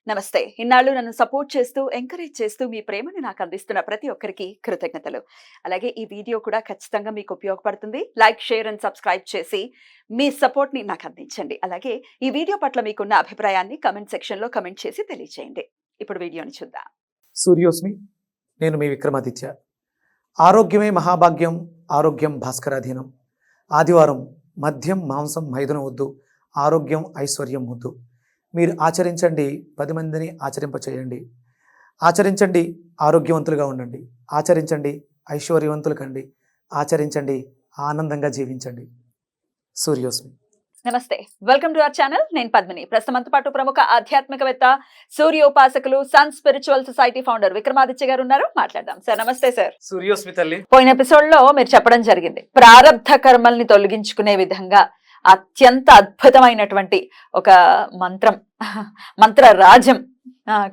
నమస్తే. ఇన్నాళ్ళు నన్ను సపోర్ట్ చేస్తూ, ఎంకరేజ్ చేస్తూ మీ ప్రేమని నాకు అందిస్తున్న ప్రతి ఒక్కరికి కృతజ్ఞతలు. అలాగే ఈ వీడియో కూడా ఖచ్చితంగా మీకు ఉపయోగపడుతుంది. లైక్, షేర్ అండ్ సబ్స్క్రైబ్ చేసి మీ సపోర్ట్‌ని నాకు అందించండి. అలాగే ఈ వీడియో పట్ల మీకున్న అభిప్రాయాన్ని కామెంట్ సెక్షన్‌లో కామెంట్ చేసి తెలియజేయండి. ఇప్పుడు వీడియోని చూద్దాం. సూర్యోస్మి, నేను మీ విక్రమాదిత్య. ఆరోగ్యమే మహాభాగ్యం, ఆరోగ్యం భాస్కరాధీనం. ఆదివారం మద్యం, మాంసం, మైదనం వద్దు, ఆరోగ్యం ఐశ్వర్యం వద్దు. మీరు ఆచరించండి, 10 మందిని ఆచరింపచేయండి. ఆచరించండి, ఆరోగ్యవంతులుగా ఉండండి. ఆచరించండి, ఐశ్వర్యవంతులు కండి. ఆచరించండి, ఆనందంగా జీవించండి. సూర్యోస్మి. నమస్తే. Welcome to our channel. నేను పద్మిని. ప్రస్తుతంతో పాటు ప్రముఖ ఆధ్యాత్మికవేత్త, సూర్యోపాసకులు, Sun Spiritual Society founder Vikramaditya garu ఉన్నారు. మాట్లాడదాం. సార్ నమస్తే. సార్, సూర్యోస్మి తల్లి, పోయిన ఎపిసోడ్ లో మీరు చెప్పడం జరిగింది, ప్రారబ్ధ కర్మల్ని తొలగించుకునే విధంగా అత్యంత అద్భుతమైనటువంటి ఒక మంత్ర రాజ్యం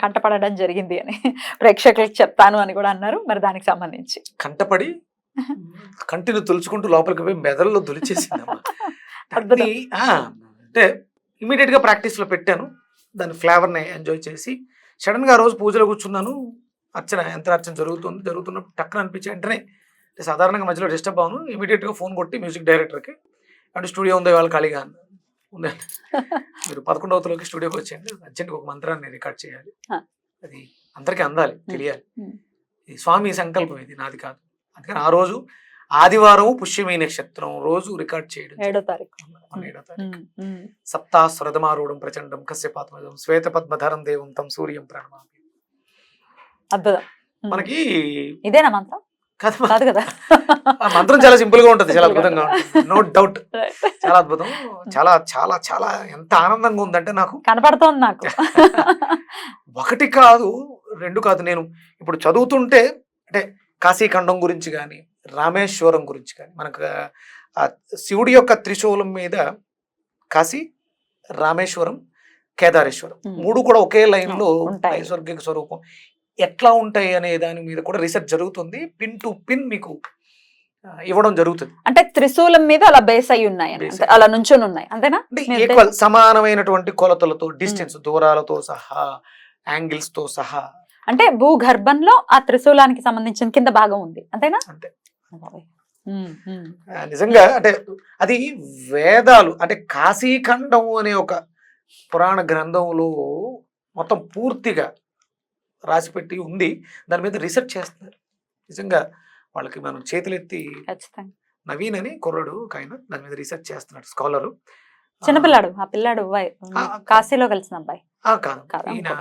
కంటపడడం జరిగింది అని ప్రేక్షకులకు చెప్తాను అని కూడా అన్నారు. మరి దానికి సంబంధించి కంటపడి కంటిని తులుచుకుంటూ లోపలికి పోయి మెదడులో దులిచేసిందమ్మా. అంటే ఇమీడియట్ గా ప్రాక్టీస్ లో పెట్టాను. దాని ఫ్లేవర్ ని ఎంజాయ్ చేసి సడన్ గా ఆ రోజు పూజలో కూర్చున్నాను. యంత్రార్చన జరుగుతున్నప్పుడు టక్కన అనిపించి వెంటనే సాధారణంగా మధ్యలో డిస్టర్బ్ అవును. ఇమీడియట్ గా ఫోన్ కొట్టి మ్యూజిక్ డైరెక్టర్ కి, అంటే స్టూడియో ఉందో వాళ్ళు ఖాళీగా ఉంది, మీరు 11వ స్టూడియోకి వచ్చేయండి, అర్జెంట్గా ఒక మంత్రాన్ని రికార్డ్ చేయాలి, అది అందరికీ అందాలి, తెలియాలి. ఇది స్వామి సంకల్పం, ఇది నాది కాదు. అందుకని ఆ రోజు ఆదివారం పుష్యమి నక్షత్రం రోజు రికార్డ్ చేయడం. 7వ తారీఖు సప్తాస్వరదమారూఢం ప్రచండం కశ్యపాత్మజం శ్వేత పద్మధరం దేవం తం సూర్యం ప్రణమామి. అద్భుతం. మనకి ఇదేనా మంత్రం? కాదు కదా, మంత్రం చాలా సింపుల్ గా ఉంటుంది, చాలా అద్భుతంగా ఉంటుంది, నో డౌట్. చాలా అద్భుతం, చాలా చాలా చాలా ఎంత ఆనందంగా ఉందంటే నాకు కనపడుతోంది. నాకు ఒకటి కాదు, 2 కాదు. నేను ఇప్పుడు చదువుతుంటే అంటే కాశీఖండం గురించి కానీ, రామేశ్వరం గురించి కానీ, మనకు శివుడి యొక్క త్రిశూలం మీద కాశీ, రామేశ్వరం, కేదారేశ్వరం 3 కూడా ఒకే లైన్ లో నైసర్గిక స్వరూపం ఎట్లా ఉంటాయి అనే దాని మీద కూడా రీసెర్చ్ జరుగుతుంది. పిన్ టు పిన్ మీకు ఇవ్వడం జరుగుతుంది. అంటే త్రిశూలం మీద అలా బేస్ అయి ఉన్నాయి, అలా నుంచొని ఉన్నాయి, అంతేనా? ఈక్వల్ సమానమైనటువంటి కొలతలతో, డిస్టెన్స్, దూరాలతో సహా, యాంగిల్స్ తో సహా. అంటే భూగర్భంలో ఆ త్రిశూలానికి సంబంధించిన కింద భాగం ఉంది, అంతేనా? అంతే. నిజంగా అంటే అది వేదాలు, అంటే కాశీఖండం అనే ఒక పురాణ గ్రంథంలో మొత్తం పూర్తిగా రాసిపెట్టి ఉంది. దాని మీద రీసెర్చ్ చేస్తున్నారు. నిజంగా వాళ్ళకి మనం చేతులెత్తి, నవీన్ అని కుర్రాడు ఆయన దాని మీద రీసెర్చ్ చేస్తున్నాడు, స్కాలరు, చిన్నపిల్లాడు. ఆ పిల్లాడు కాశీలో కలిసిన అబ్బాయి కాదు, ఈయన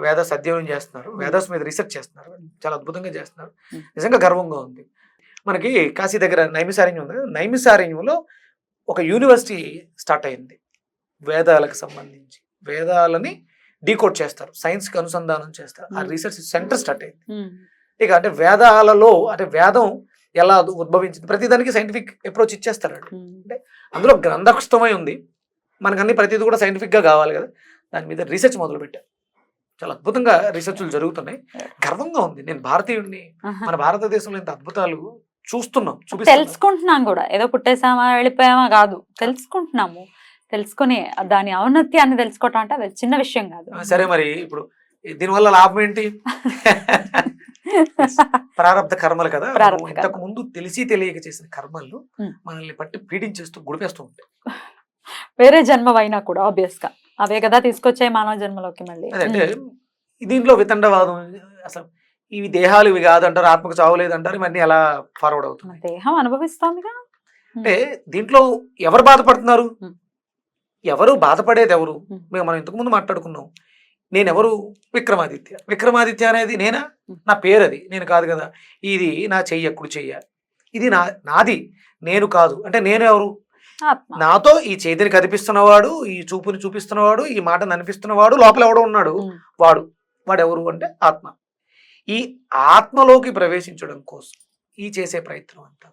వేద అధ్యయనం చేస్తున్నారు, వేదాస్ మీద రీసెర్చ్ చేస్తున్నారు, చాలా అద్భుతంగా చేస్తున్నారు. నిజంగా గర్వంగా ఉంది. మనకి కాశీ దగ్గర నైమిసారణ్యం ఉంది. నైమిసారణ్యంలో ఒక యూనివర్సిటీ స్టార్ట్ అయింది వేదాలకు సంబంధించి. వేదాలని డీకోడ్ చేస్తారు, సైన్స్ కి అనుసంధానం చేస్తారు. ఆ రీసెర్చ్ సెంటర్ స్టార్ట్ అయింది. ఇక అంటే వేదాలలో, అంటే వేదం ఎలా ఉద్భవించింది, ప్రతిదానికి సైంటిఫిక్ అప్రోచ్ ఇచ్చేస్తారు. అంటే అందులో గ్రంథస్థమై ఉంది, మనకు అన్ని ప్రతిదీ కూడా సైంటిఫిక్ గా కావాలి కదా. దాని మీద రీసెర్చ్ మొదలు పెట్టారు. చాలా అద్భుతంగా రీసెర్చ్లు జరుగుతున్నాయి. గర్వంగా ఉంది. నేను భారతీయుడిని, మన భారతదేశంలో ఇంత అద్భుతాలు చూస్తున్నాం, తెలుసుకుంటున్నాం కూడా. ఏదో పుట్టేసామా వెళ్ళిపోయామా కాదు, తెలుసుకుంటున్నాము. తెలుసుకుని దాని ఔన్నత్యాన్ని తెలుసుకోవటం అంటే అది చిన్న విషయం కాదు. సరే, మరి ఇప్పుడు దీనివల్ల లాభం ఏంటి? ప్రారబ్ధ కర్మలు కదా. ఇంతకు ముందు తెలిసి తెలియక చేసిన కర్మలు మనల్ని పట్టి పీడించేస్తూ గుడిపేస్తూ ఉంటాయి. వేరే జన్మవైనా కూడా ఆబ్వియస్ గా అవే కదా తీసుకొచ్చాయి మానవ జన్మలోకి మళ్ళీ. అంటే దీంట్లో వితండవాదం, అసలు ఇవి దేహాలు ఇవి కాదంటారు, ఆత్మకు చావులేదంటారు, ఇవన్నీ ఎలా ఫార్వర్డ్ అవుతుంది? దేహం అనుభవిస్తోందిగా. అంటే దీంట్లో ఎవరు బాధపడుతున్నారు? ఎవరు బాధపడేది ఎవరు? మనం ఇంతకు ముందు మాట్లాడుకున్నాం. నేనెవరు? విక్రమాదిత్య. విక్రమాదిత్య అనేది నేనా? నా పేరు అది, నేను కాదు కదా. ఇది నా చెయ్య, కుడి చెయ్య, ఇది నాది, నేను కాదు. అంటే నేను ఎవరు? నాతో ఈ చేతిని కనిపిస్తున్నవాడు, ఈ చూపుని చూపిస్తున్నవాడు, ఈ మాటను అనిపిస్తున్నవాడు, లోపల ఎవడో ఉన్నాడు, వాడెవరు అంటే ఆత్మ. ఈ ఆత్మలోకి ప్రవేశించడం కోసం ఈ చేసే ప్రయత్నం అంతా.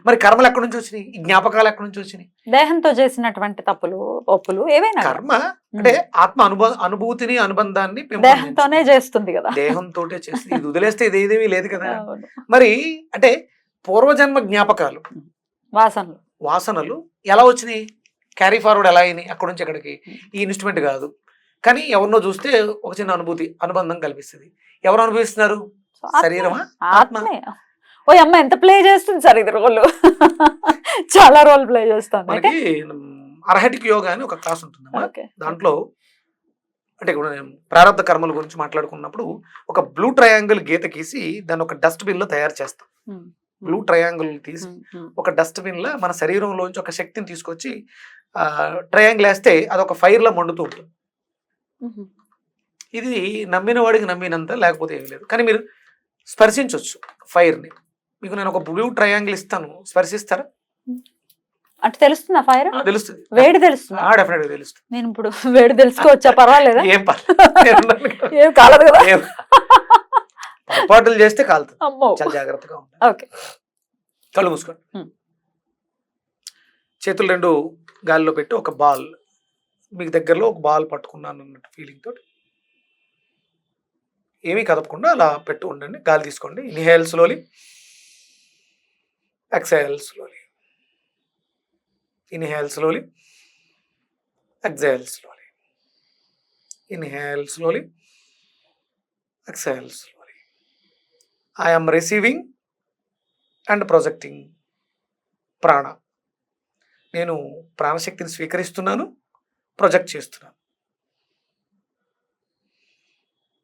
మరి కర్మలు ఎక్కడి నుంచి వచ్చినాయి? ఈ జ్ఞాపకాలు ఎక్కడి నుంచి వచ్చినాయి? దేహంతో చేసినటువంటి తప్పులు, ఒప్పులు ఏవైనా. కర్మ అంటే ఆత్మ అనుభూతిని, అనుబంధాన్ని దేహంతోనే చేస్తుంది కదా. దేహంతో చేస్తుంది. ఇది వదిలేస్తే ఇదేమీ లేదు కదా. మరి అంటే పూర్వజన్మ జ్ఞాపకాలు, వాసనలు ఎలా వచ్చినాయి? క్యారీ ఫార్వర్డ్ ఎలా అయినాయి? అక్కడి నుంచి ఎక్కడికి? ఈ ఇన్స్ట్రుమెంట్ కాదు, కానీ ఎవరినో చూస్తే ఒక చిన్న అనుబంధం కల్పిస్తుంది. ఎవరు అనుభవిస్తున్నారు? సో ఆత్మే, శరీరమా? ఆత్మ. ఆత్మే. ఓ అమ్మ ఎంత ప్లే చేస్తుంది సార్ ఇది రోల్. చాలా రోల్ ప్లే చేస్తాను. మనకి అర్హటిక్ యోగా అని ఒక క్లాస్ ఉంటుందమ్మా. ఓకే. దాంట్లో అంటే ఇప్పుడు నేను ప్రారంభ కర్మల గురించి మాట్లాడుకున్నప్పుడు ఒక బ్లూ ట్రయాంగిల్ గీత గీసి దాన్ని ఒక డస్ట్బిన్ లో తయారు చేస్తాం. బ్లూ ట్రయాంగిల్ తీసి ఒక డస్ట్బిన్ లో మన శరీరంలోంచి ఒక శక్తిని తీసుకొచ్చి ట్రయాంగిల్ వేస్తే అదొక ఫైర్ లో మండుతూ ఉంటుంది. ఇది నమ్మిన వాడికి నమ్మినంత, లేకపోతే ఏం లేదు. కానీ మీరు స్పర్శించవచ్చు ఫైర్ని. మీకు నేను ఒక బ్లూ ట్రయాంగిల్ ఇస్తాను, స్పర్శిస్తారా? అంటే తెలుస్తుందా ఫైర్? తెలుస్తుంది. వేడి తెలుస్తుందా? డెఫినెట్ గా తెలుస్తుంది. నేను ఇప్పుడు వేడి తెలుసుకోవచ్చా? పర్వాలేదా? ఏం పర్లేదు. ఏం కాలదు కదా. పొరపాటులు చేస్తే కాలుతుంది. అమ్మో. చాలా జాగ్రత్తగా ఉంటాయి. ఓకే. కళ్ళు మూసుకోండి. చేతులు రెండు గాలిలో పెట్టి ఒక బాల్, మీకు దగ్గరలో ఒక బాల్ పట్టుకున్నాను అన్నట్టు ఫీలింగ్ తోటి ఏమీ కదపకుండా అలా పెట్టు ఉండండి. గాలి తీసుకోండి. Inhale slowly, exhale slowly. Inhale slowly, exhale slowly. Inhale slowly, exhale slowly. I am receiving and projecting prana. నేను ప్రాణశక్తిని స్వీకరిస్తున్నాను, ప్రొజెక్ట్ చేస్తున్నాను.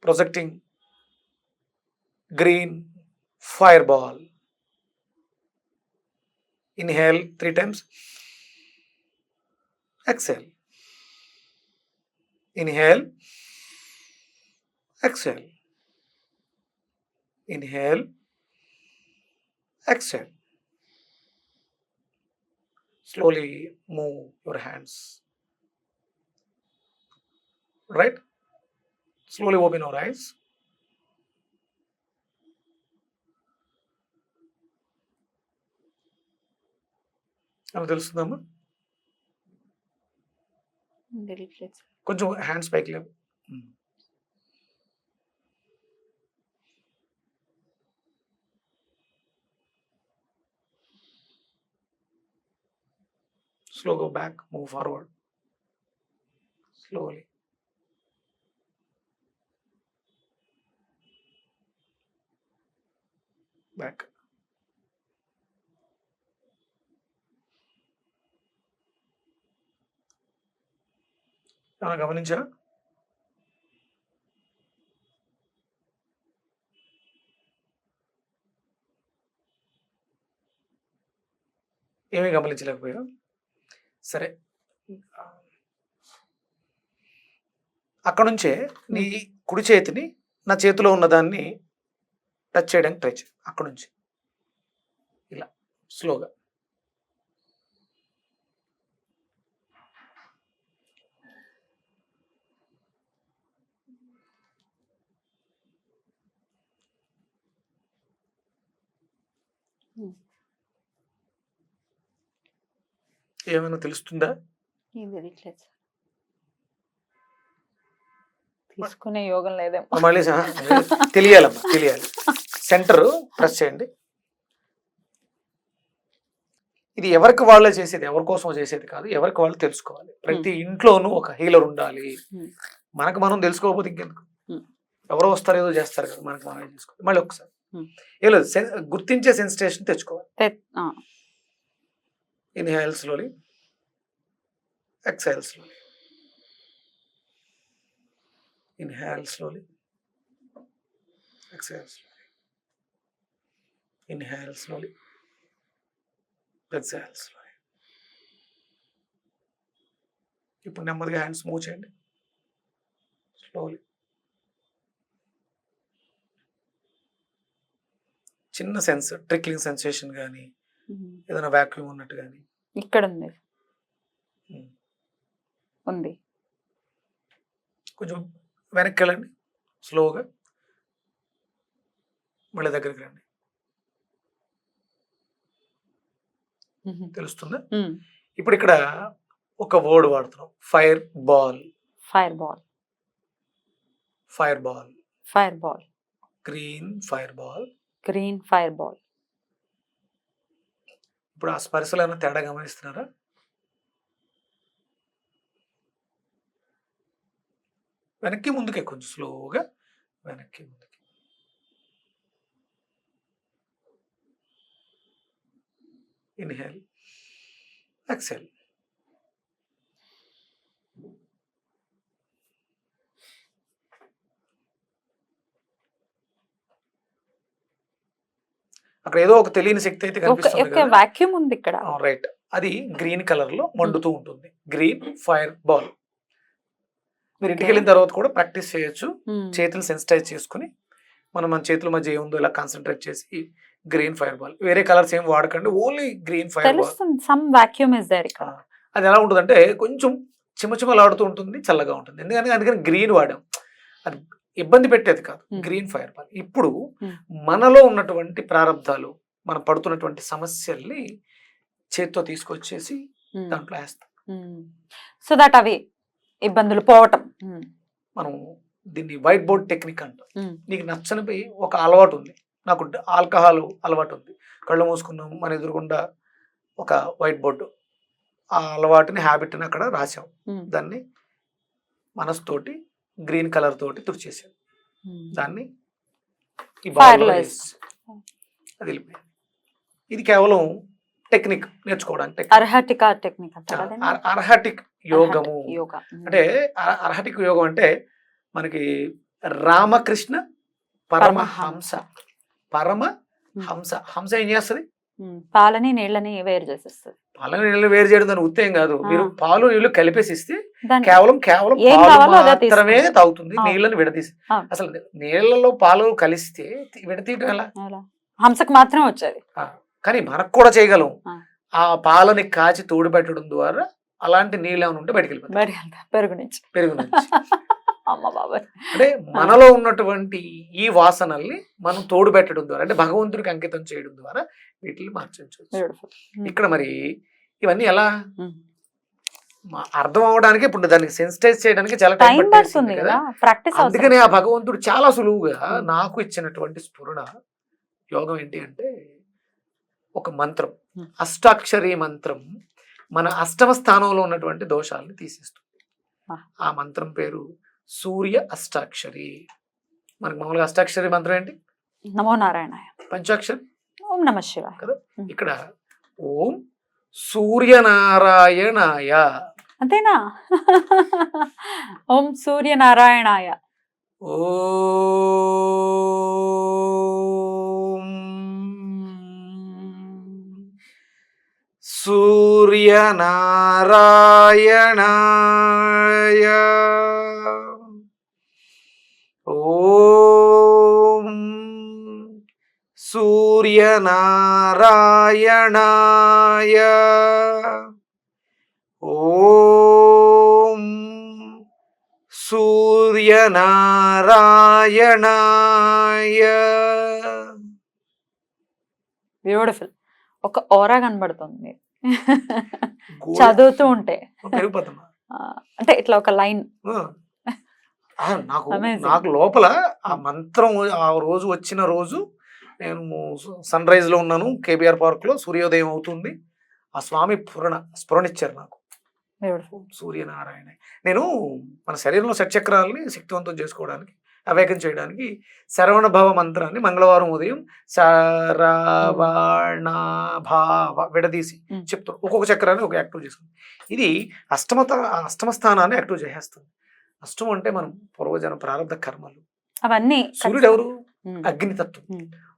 Projecting green fireball. Inhale 3 times. Exhale. Inhale. Exhale. Inhale. Exhale. Slowly move your hands. Right? Slowly open your eyes. అలా తెలుస్తుందమ్మా? కొంచెం hands పైకి లేవు. Slow go back, move forward. Slowly. Back. గమనించా? ఏమీ గమనించలేకపోయా? సరే, అక్కడ నుంచే నీ కుడి చేతిని నా చేతిలో ఉన్నదాన్ని టచ్ చేయడానికి ట్రై చేయి. అక్కడ నుంచి ఇలా స్లోగా. ఏమైనా తెలుస్తుందా? తీసుకునే యోగం లేదేమో. మళ్ళీ తెలియాలమ్మా, తెలియాలి. సెంటర్ ప్రెస్ చేయండి. ఇది ఎవరికి వాళ్ళే చేసేది, ఎవరి కోసం చేసేది కాదు. ఎవరికి వాళ్ళు తెలుసుకోవాలి. ప్రతి ఇంట్లోనూ ఒక హీలర్ ఉండాలి. మనకు మనం తెలుసుకోకపోతే ఇంకెందుకు? ఎవరో వస్తారు, ఏదో చేస్తారు కదా, మనకు మనమే చేసుకోవాలి. మళ్ళీ ఒకసారి ఏం లేదు, గుర్తించే సెన్సిటేషన్ తెచ్చుకోవాలి. Inhale slowly, exhale slowly. Inhale slowly. Exhale slowly. Inhale slowly. Exhale slowly. ఇప్పుడు నెమ్మదిగా హ్యాండ్స్ మూవ్ చేయండి. స్లోలీ. చిన్న సెన్స్, ట్రిక్లింగ్ సెన్సేషన్ కానీ, ఏదైనా వ్యాక్యూమ్ ఉన్నట్టు కానీ ఇక్కడ ఉంది. ఉంది. కొంచెం వెనక్కి వెళ్ళండి స్లోగా. మళ్ళీ దగ్గరికి రండి. తెలుస్తుందా? ఇప్పుడు ఇక్కడ ఒక వర్డ్ వాడుతున్నాం, fire ball. Fire ball. Fire ball. Fire ball. Green fire ball. Green fire ball. ఇప్పుడు ఆ స్పర్శలో ఏమైనా తేడా గమనిస్తున్నారా? వెనక్కి ముందుకే కొంచెం స్లోగా వెనక్కి ముందుకి. Inhale, exhale. అక్కడ ఏదో ఒక తెలియని శక్తి అయితే కనిపిస్తుంది కదా. వాక్యూమ్ ఉంది ఇక్కడ. రైట్, అది గ్రీన్ కలర్ లో మండుతూ ఉంటుంది. Green fire ball. మీరు ఇంటికి వెళ్ళిన తర్వాత కూడా ప్రాక్టీస్ చేయొచ్చు. చేతులు సెన్సిటైజ్ చేసుకుని మన చేతుల మధ్య ఏముందో ఇలా కాన్సన్ట్రేట్ చేసి గ్రీన్ ఫైర్ బాల్. వేరే కలర్స్ ఏం వాడకండి, ఓన్లీ గ్రీన్ ఫైర్ బాల్. అది ఎలా ఉంటుంది అంటే కొంచెం చిమచిమలాడుతూ ఉంటుంది, చల్లగా ఉంటుంది. అందుకని గ్రీన్ వాడాం. అది ఇబ్బంది పెట్టేది కాదు, గ్రీన్ ఫైర్ బాల్. ఇప్పుడు మనలో ఉన్నటువంటి ప్రారంధాలు, మనం పడుతున్నటువంటి సమస్యల్ని చేత్తో తీసుకొచ్చేసి దాంట్లో వేస్తాం. సో దట్ అవి ఇబ్బందులు పోవటం. మనం దీన్ని వైట్ బోర్డ్ టెక్నిక్ అంటాం. నీకు నచ్చనిపై ఒక అలవాటు ఉంది, నాకు ఆల్కహాల్ అలవాటు ఉంది, కళ్ళు మూసుకున్నాం, మన ఎదురుగుండా ఒక వైట్ బోర్డు, ఆ అలవాటుని హ్యాబిట్ని అక్కడ రాసాం. దాన్ని మనసుతోటి గ్రీన్ కలర్ తోటి తుడిచేసాం. దాన్ని ఈ బాల్లో వేసి అది వెళ్ళిపోయింది. ఇది కేవలం టెక్నిక్ నేర్చుకోవడానికి. అర్హటిక్ యోగము అంటే అర్హటిక్ యోగం అంటే మనకి రామకృష్ణ పరమహంస. పరమహంస, హంస ఏం చేస్తుంది? పాలని నీళ్ళని వేరు చేసేస్తుంది. పాలని నీళ్ళు వేరు చేయడం దాని ఉత్తేం కాదు. మీరు పాలు నీళ్లు కలిపేసి ఇస్తే కేవలం పాలు మాత్రమే తాగుతుంది, నీళ్ళని విడదీసి. అసలు నీళ్లలో పాలు కలిస్తే విడతీయడం ఎలా? హంసకు మాత్రం వచ్చేది. కానీ మనకు కూడా చేయగలం. ఆ పాలని కాచి తోడు పెట్టడం ద్వారా అలాంటి నీళ్ళు ఏమైనా ఉంటే బయటకు వెళ్ళిపోతాయి. పెరుగు నుంచి అంటే మనలో ఉన్నటువంటి ఈ వాసనల్ని మనం తోడు పెట్టడం ద్వారా, అంటే భగవంతుడికి అంకితం చేయడం ద్వారా వీటిని మార్చవచ్చు. ఇక్కడ మరి ఇవన్నీ ఎలా అర్థం అవడానికి, ఇప్పుడు దానికి సెన్సిటైజ్ చేయడానికి చాలా టైం పడుతుంది కదా. అందుకని ఆ భగవంతుడు చాలా సులువుగా నాకు ఇచ్చినటువంటి స్ఫురణ యోగం ఏంటి అంటే ఒక మంత్రం, అష్టాక్షరి మంత్రం మన అష్టమ స్థానంలో ఉన్నటువంటి దోషాలను తీసేస్తుంది. ఆ మంత్రం పేరు సూర్య అష్టాక్షరి. మనకి మామూలుగా అష్టాక్షరి మంత్రం ఏంటి? నమో నారాయణాయ. పంచాక్షరి ఓం నమః శివాయ కదా. ఇక్కడ ఓం సూర్యనారాయణాయ. అంతేనా? ఓం సూర్యనారాయణాయ. ఓం సూర్యనారాయణాయ. ఓం సూర్యనారాయణాయ. ఓం సూర్యనారాయణాయ. బ్యూటిఫుల్. ఒక ఓరా కనబడుతుంది చదువుతూ ఉంటే. అంటే ఇట్లా ఒక లైన్ నాకు లోపల ఆ మంత్రం ఆ రోజు వచ్చిన రోజు నేను సన్ రైజ్ లో ఉన్నాను, కేబిఆర్ పార్క్ లో సూర్యోదయం అవుతుంది. ఆ స్వామి స్ఫురణిచ్చారు నాకు. సూర్యనారాయణ. నేను మన శరీరంలో షట్చక్రాలని శక్తివంతం చేసుకోవడానికి, అవేకం చేయడానికి శరవణ భవ మంత్రాన్ని మంగళవారం ఉదయం శరవణ భావ విడదీసి చెప్తాను. ఒక్కొక్క చక్రాన్ని ఒక యాక్టివ్ చేసుకుంది. ఇది అష్టమ స్థానాన్ని యాక్టివ్ చేసేస్తుంది. అష్టం అంటే మనం పూర్వజన ప్రారంభ కర్మలు అవన్నీ. సూర్యుడు ఎవరు? అగ్నితత్వం.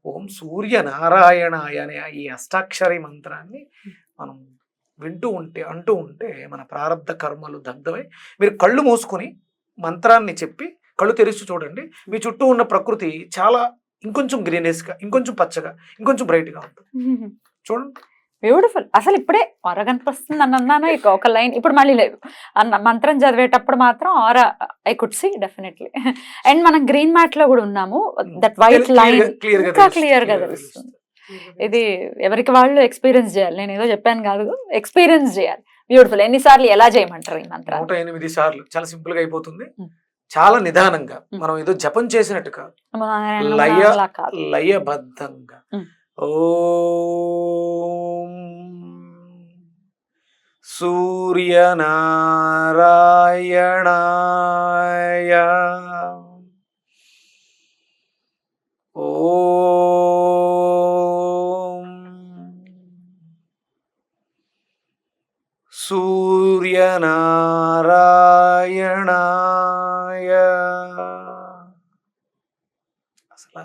ఓం సూర్యనారాయణాయ అనే ఈ అష్టాక్షరి మంత్రాన్ని మనం అంటూ ఉంటే మన ప్రారంధ కర్మలు దగ్ధమై, మీరు కళ్ళు మూసుకొని మంత్రాన్ని చెప్పి కళ్ళు తెరిచి చూడండి, మీ చుట్టూ ఉన్న ప్రకృతి చాలా ఇంకొంచెం గ్రీనెస్ గా, ఇంకొంచెం పచ్చగా, ఇంకొంచెం బ్రైట్ గా ఉంటుంది. చూడండి, బ్యూటిఫుల్. అసలు ఇప్పుడే ఆరా కనిపిస్తుంది అని అన్నాను, ఒక లైన్ ఇప్పుడు మళ్ళీ లేదు అన్న. మంత్రం చదివేటప్పుడు మాత్రం aura I could see definitely. And మనం గ్రీన్ మ్యాట్ లో కూడా ఉన్నాము, దట్ వైట్ లైన్ ఇంకా క్లియర్ గా తెలుస్తుంది. ఇది ఎవరికి వాళ్ళు ఎక్స్పీరియన్స్ చేయాలి. నేను ఏదో చెప్పాను కాదు, ఎక్స్పీరియన్స్ చేయాలి. బ్యూటిఫుల్. ఎన్నిసార్లు ఎలా చేయమంటారు ఈ మంత్రం? 108 సార్లు. చాలా సింపుల్ గా అయిపోతుంది, చాలా నిదానంగా. మనం ఏదో జపం చేసినట్టు కాదు, లయబద్ధంగా. ఓం సూర్యనారాయణాయ ఓం సూర్యనారాయణాయ. అసలు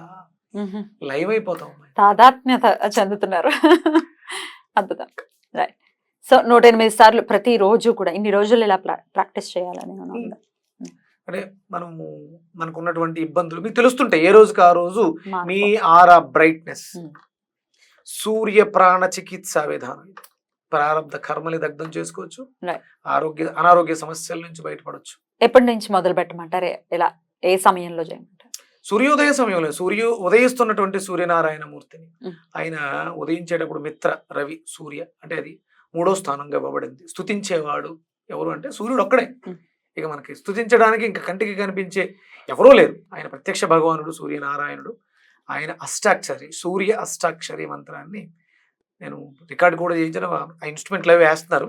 లైవ్ అయిపోతాం. తాదాత్మ్యత చెందుతున్నారు. అద్భుతం. రైట్. సో 108 సార్లు ప్రతిరోజు కూడా ఇన్ని రోజులు ఇలా ప్రాక్టీస్ చేయాలని ఉందా? అంటే మనకు ఉన్నటువంటి ఇబ్బందులు మీకు తెలుస్తుంటాయి. ఏ రోజుకి ఆ రోజు మీ ఆరా బ్రైట్నెస్. సూర్య ప్రాణ చికిత్సా విధానం. ప్రారంభ కర్మని దగ్ధం చేసుకోవచ్చు, అనారోగ్య సమస్యల నుంచి బయటపడవచ్చు. ఎప్పటి నుంచి మొదలు పెట్టమంటారు? ఇలా ఏ సమయంలో చేయమంటారు? సూర్యోదయ సమయంలో ఉదయిస్తున్నటువంటి సూర్యనారాయణ మూర్తిని ఆయన ఉదయించేటప్పుడు మిత్ర రవి సూర్య అంటే అది 3వ స్థానంగా ఇవ్వబడింది. స్తుతించేవాడు ఎవరు అంటే సూర్యుడు ఒక్కడే. ఇక మనకి స్తుతించడానికి ఇంకా కంటికి కనిపించే ఎవరూ లేరు. ఆయన ప్రత్యక్ష భగవానుడు సూర్యనారాయణుడు. ఆయన అష్టాక్షరి సూర్య అష్టాక్షరి మంత్రాన్ని నేను రికార్డ్ కూడా చేయించిన ఆ ఇన్స్ట్రుమెంట్లు అవి వేస్తున్నారు,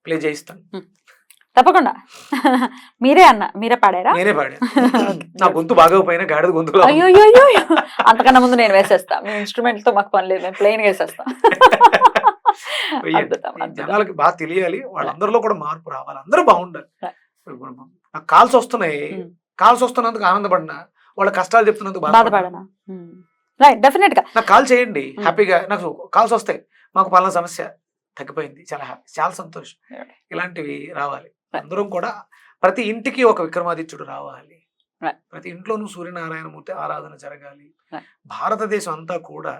ప్లే చేయిస్తాను తప్పకుండా. మీరే పాడారా? నేనే పాడా. నా గొంతు బాగోపోయినా గాడిద గొంతులో. అయ్యో అంతకన్నా ముందు నేను వేసేస్తా. మీ ఇన్స్ట్రుమెంట్ తో మాకు పని లేదు, మేము ప్లెయిన్ వేసేస్తాం. జనాలకి బాగా తెలియాలి, వాళ్ళందరిలో కూడా మార్పు రావాలి, అందరూ బాగుండాలి. నాకు కాల్స్ వస్తున్నాయి, కాల్స్ వస్తున్నందుకు ఆనందపడినా, వాళ్ళ కష్టాలు చెప్తున్నందుకు బాధపడనా. డెఫినెట్ గా నాకు కాల్ చేయండి హ్యాపీగా. నాకు కాల్స్ వస్తాయి, మాకు పలానా సమస్య తగ్గిపోయింది, చాలా హ్యాపీ, చాలా సంతోషం. ఇలాంటివి రావాలి. అందరం కూడా ప్రతి ఇంటికి ఒక విక్రమాదిత్యుడు రావాలి, ప్రతి ఇంట్లోనూ సూర్యనారాయణమూర్తి ఆరాధన జరగాలి. భారతదేశం అంతా కూడా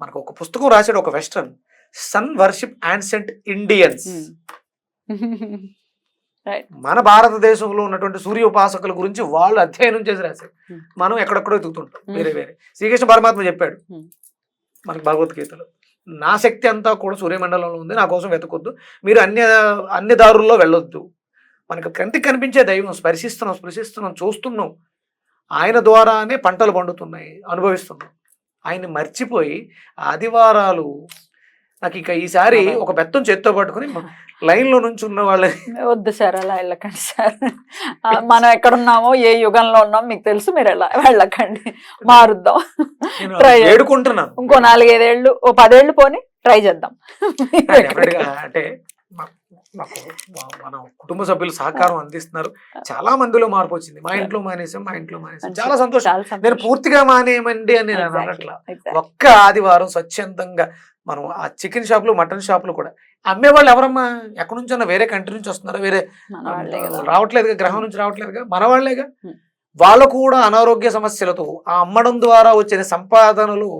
మనకు ఒక పుస్తకం రాశాడు ఒక western, sun worship ancient Indians. మన భారతదేశంలో ఉన్నటువంటి సూర్య ఉపాసకుల గురించి వాళ్ళు అధ్యయనం చేసి రాశారు. మనం ఎక్కడెక్కడో ఎదుగుతుంటాం వేరే వేరే. శ్రీకృష్ణ పరమాత్మ చెప్పాడు మనకి భగవద్గీతలో, నా శక్తి అంతా కూడా సూర్యమండలంలో ఉంది, నా కోసం వెతకొద్దు, మీరు అన్ని దారుల్లో వెళ్ళొద్దు. మనకు కంటికి కనిపించే దైవం స్పర్శిస్తున్నాం, స్పృశిస్తున్నాం, చూస్తున్నాం. ఆయన ద్వారానే పంటలు పండుతున్నాయి, అనుభవిస్తున్నాం. ఆయన్ని మర్చిపోయి ఆదివారాలు నాకు ఇక ఈసారి ఒక బెత్తం చేత్తో పట్టుకుని లైన్ లో నుంచి ఉన్న వాళ్ళని వద్దు సార్ అలా వెళ్ళకండి సార్, మనం ఎక్కడున్నామో ఏ యుగంలో ఉన్నామో మీకు తెలుసు, మీరు ఎలా వెళ్ళకండి, మారుద్దాం, ఏడుకుంటున్నాను. ఇంకో 4-5 ఏళ్ళు, ఓ 10 ఏళ్ళు పోని ట్రై చేద్దాం. అంటే మన కుటుంబ సభ్యులు సహకారం అందిస్తున్నారు, చాలా మందిలో మార్పు వచ్చింది. మా ఇంట్లో మానేసాం, చాలా సంతోషం. నేను పూర్తిగా మానేయమండి అని నేను అనట్లా. ఒక్క ఆదివారం స్వచ్ఛందంగా మనం ఆ చికెన్ షాపులు, మటన్ షాపులు కూడా అమ్మేవాళ్ళు ఎవరమ్మా? ఎక్కడి నుంచి అన్నా వేరే కంట్రీ నుంచి వస్తున్నారా? వేరే రావట్లేదుగా, గ్రహం నుంచి రావట్లేదుగా, మన వాళ్ళేగా. వాళ్ళు కూడా అనారోగ్య సమస్యలతో ఆ అమ్మడం ద్వారా వచ్చిన సంపాదనలు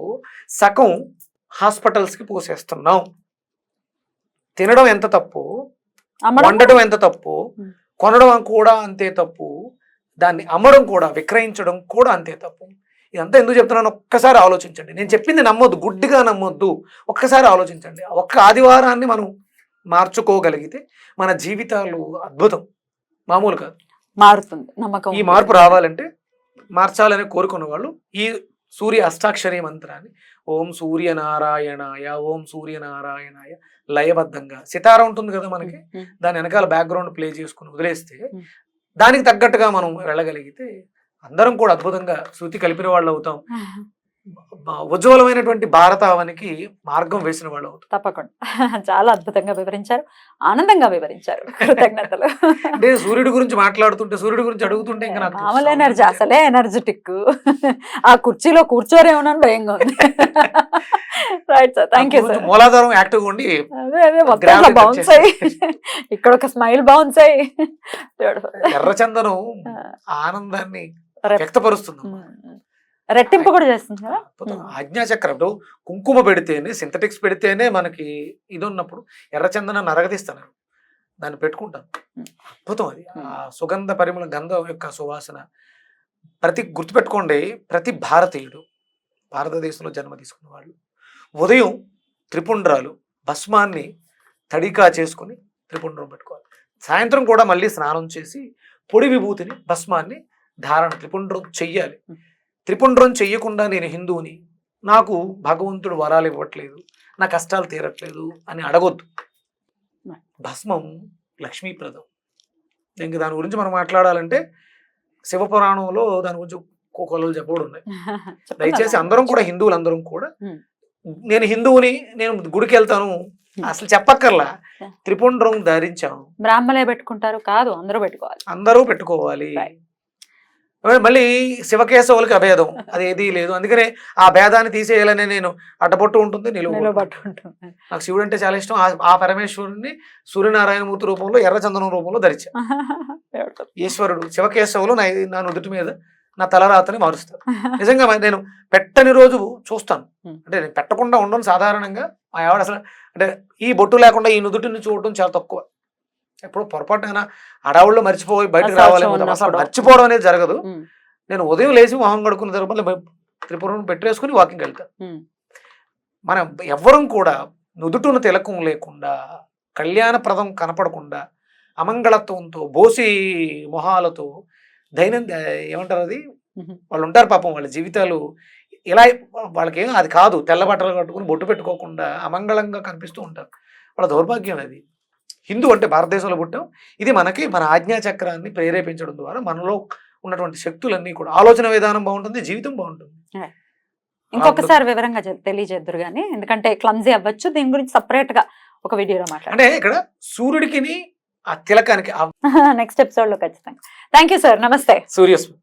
సగం హాస్పిటల్స్ కి పోసేస్తున్నాం. తినడం ఎంత తప్పు, వండడం ఎంత తప్పు, కొనడం కూడా అంతే తప్పు, దాన్ని అమ్మడం కూడా, విక్రయించడం కూడా అంతే తప్పు. ఇదంతా ఎందుకు చెప్తున్నాను ఒక్కసారి ఆలోచించండి. నేను చెప్పింది నమ్మొద్దు, గుడ్డిగా నమ్మొద్దు, ఒక్కసారి ఆలోచించండి. ఒక్క ఆదివారాన్ని మనం మార్చుకోగలిగితే మన జీవితాలు అద్భుతం, మామూలు కాదు, మారుతుంది. నమ్మకం. ఈ మార్పు రావాలంటే, మార్చాలని కోరుకున్న వాళ్ళు ఈ సూర్య అష్టాక్షరి మంత్రాన్ని ఓం సూర్యనారాయణాయ, ఓం సూర్యనారాయణాయ లయబద్ధంగా, సితార ఉంటుంది కదా మనకి, దాని వెనకాల బ్యాక్గ్రౌండ్ ప్లే చేసుకుని వదిలేస్తే దానికి తగ్గట్టుగా మనం వెళ్ళగలిగితే అందరం కూడా అద్భుతంగా శృతి కలిపిన వాళ్ళు అవుతాం. ఉజ్వలమైనటువంటి భారతావనికి మార్గం వేసిన వాళ్ళు అవుతాం. తప్పకుండా. చాలా అద్భుతంగా వివరించారు, ఆనందంగా వివరించారు. కృతజ్ఞతలు. అంటే సూర్యుడి గురించి మాట్లాడుతుంటే, సూర్యుడి గురించి అడుగుతుంటే ఇంకా నాకు మామూలు ఎనర్జీ, అసలే ఎనర్జెటిక్. ఆ కుర్చీలో కూర్చోరేమోనని భయంగా ఉంది. Right sir, thank you sir. మూలాధారం యాక్టివ్ ఉండి అదే మొత్తం బౌన్స్ అయ్యి, ఇక్కడ ఒక స్మైల్ బౌన్స్ అయ్యి, ఎర్రచందనం ఆనందాన్ని వ్యక్తపరుస్తుంది, రెట్టింపు కూడా చేస్తుంది కదా. ఆజ్ఞాచక్రం కుంకుమ పెడితేనే, సింథటిక్స్ పెడితేనే మనకి ఇది ఉన్నప్పుడు ఎర్రచందన నరగదీస్తాను, దాన్ని పెట్టుకుంటాను. అద్భుతం అది, ఆ సుగంధ పరిమళ గంధం యొక్క సువాసన. గుర్తుపెట్టుకోండి, ప్రతి భారతీయుడు, భారతదేశంలో జన్మ తీసుకున్న వాళ్ళు ఉదయం త్రిపుండ్రాలు భస్మాన్ని తడికా చేసుకుని త్రిపుండ్రం పెట్టుకోవాలి. సాయంత్రం కూడా మళ్ళీ స్నానం చేసి పొడి విభూతిని, భస్మాన్ని ధారణ త్రిపుండ్రం చెయ్యాలి. త్రిపుండ్రం చెయ్యకుండా నేను హిందువుని, నాకు భగవంతుడు వరాలు ఇవ్వట్లేదు, నా కష్టాలు తీరట్లేదు అని అడగొద్దు. Right. భస్మం లక్ష్మీప్రదం. ఇంక దాని గురించి మనం మాట్లాడాలంటే శివపురాణంలో దాని గురించి కొలలు చెప్పబడి ఉన్నాయి. దయచేసి అందరం కూడా హిందువులందరం కూడా Hmm. నేను హిందువుని, నేను గుడికి వెళ్తాను అసలు చెప్పక్కర్లా. Yeah. త్రిపుండ్రం ధరించాం, బ్రాహ్మలే పెట్టుకుంటారు కాదు, అందరూ పెట్టుకోవాలి. అందరూ పెట్టుకోవాలి. Right. మళ్ళీ శివకేశవులకి అభేదం అది ఏదీ లేదు. అందుకనే ఆ భేదాన్ని తీసేయాలనే నేను అడ్డబొట్టు ఉంటుంది, నిలువు నిలబట్టు ఉంటుంది. నాకు శివుడు అంటే చాలా ఇష్టం. ఆ పరమేశ్వరుని సూర్యనారాయణమూర్తి రూపంలో ఎర్రచందనం రూపంలో ధరించా. ఈశ్వరుడు శివకేశవులు నా నుదుటి మీద నా తలరాతని మారుస్తారు. నిజంగా నేను పెట్టని రోజు చూస్తాను. అంటే నేను పెట్టకుండా ఉండను సాధారణంగా. మా ఆవిడ అసలు అంటే ఈ బొట్టు లేకుండా ఈ నుదుటిని చూడటం చాలా తక్కువ. ఎప్పుడు పొరపాటున అడవుల్లో మర్చిపోయి బయటకు రావాలి, అసలు మర్చిపోవడం అనేది జరగదు. నేను ఉదయం లేచి మొహం కడుక్కున్న తర్వాత త్రిపురం పెట్టేసుకుని వాకింగ్ వెళ్తాను. మనం ఎవ్వరం కూడా నుదుటును తిలకం లేకుండా, కళ్యాణప్రదం కనపడకుండా, అమంగళత్వంతో, బోసి మొహాలతో ఏమంటారు అది, వాళ్ళు ఉంటారు పాపం, వాళ్ళ జీవితాలు ఇలా వాళ్ళకేం అది కాదు. తెల్ల బట్టలు కట్టుకుని బొట్టు పెట్టుకోకుండా అమంగళంగా కనిపిస్తూ ఉంటారు. వాళ్ళ దౌర్భాగ్యం అది. హిందూ అంటే భారతదేశంలో పుట్టాం. ఇది మనకి మన ఆజ్ఞాచక్రాన్ని ప్రేరేపించడం ద్వారా మనలో ఉన్నటువంటి శక్తులన్నీ కూడా, ఆలోచన విధానం బాగుంటుంది, జీవితం బాగుంటుంది. ఇంకొకసారి వివరంగా తెలియజేద్దరు కానీ, ఎందుకంటే క్లమ్జీ అవ్వచ్చు. దీని గురించి సపరేట్ గా ఒక వీడియోలో మాట్లాడారు. అంటే ఇక్కడ సూర్యుడికి ఆ తిలకానికి నెక్స్ట్ ఎపిసోడ్ లో ఖచ్చితంగా. థ్యాంక్ యూ సార్, నమస్తే. సూర్యస్మి.